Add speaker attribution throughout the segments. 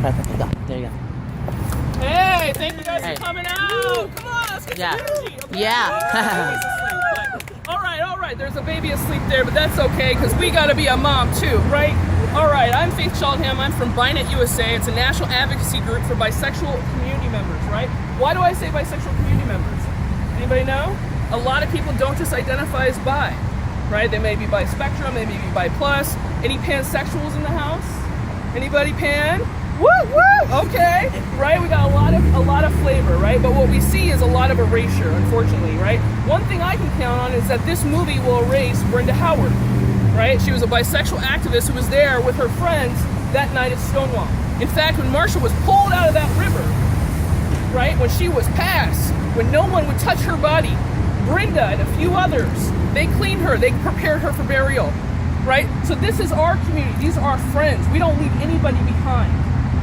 Speaker 1: Go. There you go.
Speaker 2: Hey, thank you guys for coming out. Come on, let's get some energy. Okay?
Speaker 1: Yeah.
Speaker 2: All right. There's a baby asleep there, but that's okay because we got to be a mom too, right? All right, I'm Faith Cheltenham. I'm from BINET USA. It's a national advocacy group for bisexual community members, right? Why do I say bisexual community members? Anybody know? A lot of people don't just identify as bi, right? They may be bi-spectrum, they may be bi-plus. Any pansexuals in the house? Anybody pan? Woo, woo! Okay, right? We got a lot of flavor, right? But what we see is a lot of erasure, unfortunately, right? One thing I can count on is that this movie will erase Brenda Howard, right? She was a bisexual activist who was there with her friends that night at Stonewall. In fact, when Marsha was pulled out of that river, right, when she was passed, when no one would touch her body, Brenda and a few others, they cleaned her, they prepared her for burial, right? So this is our community, these are our friends. We don't leave anybody behind,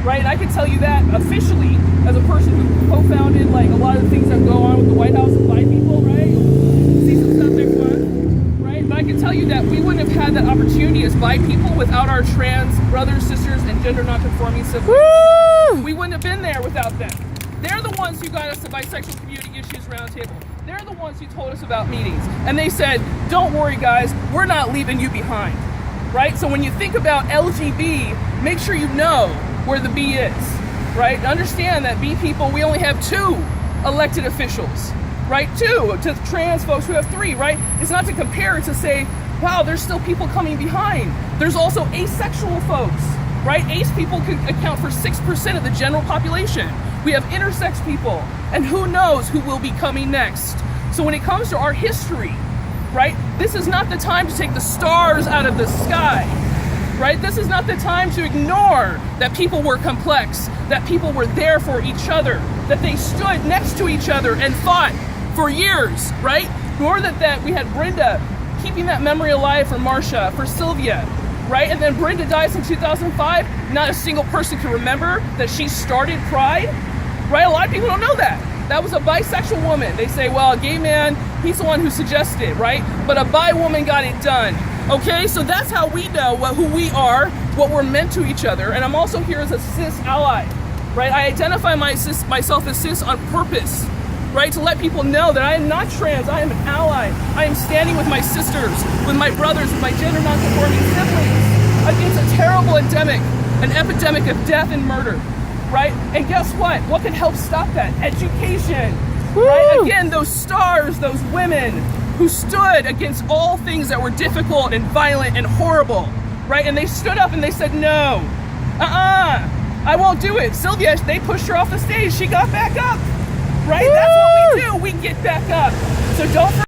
Speaker 2: right? And I can tell you that officially as a person who co-founded like a lot of the things that go on with the White House and bi people, right? See some stuff next month, right? But I can tell you that we wouldn't have had that opportunity as bi people without our trans brothers, sisters, and gender non-conforming siblings.
Speaker 1: Woo!
Speaker 2: We wouldn't have been there without them. They're the ones who got us the Bisexual Community Issues Roundtable. They're the ones who told us about meetings. And they said, don't worry guys, we're not leaving you behind, right? So when you think about LGB, make sure you know where the B is, right? Understand that B people, we only have 2 elected officials, right? 2 to trans folks who have 3, right? It's not to compare it to say, wow, there's still people coming behind. There's also asexual folks, right? Ace people could account for 6% of the general population. We have intersex people, and who knows who will be coming next. So when it comes to our history, right, this is not the time to take the stars out of the sky, right? This is not the time to ignore that people were complex, that people were there for each other, that they stood next to each other and fought for years, right? Nor that we had Brenda keeping that memory alive for Marsha, for Sylvia, right? And then Brenda dies in 2005. Not a single person can remember that she started Pride, right? A lot of people don't know that. That was a bisexual woman. They say, well, a gay man, he's the one who suggested it, right? But a bi woman got it done. Okay, so that's how we know who we are, what we're meant to each other. And I'm also here as a cis ally, right? I identify myself as cis on purpose, right? To let people know that I am not trans, I am an ally. I am standing with my sisters, with my brothers, with my gender non-conforming siblings against a terrible endemic, an epidemic of death and murder, right? And guess what? What can help stop that? Education, right? Again, those stars, those women who stood against all things that were difficult and violent and horrible, right? And they stood up and they said, no, I won't do it. Sylvia, they pushed her off the stage. She got back up, right? That's what we do. We get back up. So don't forget.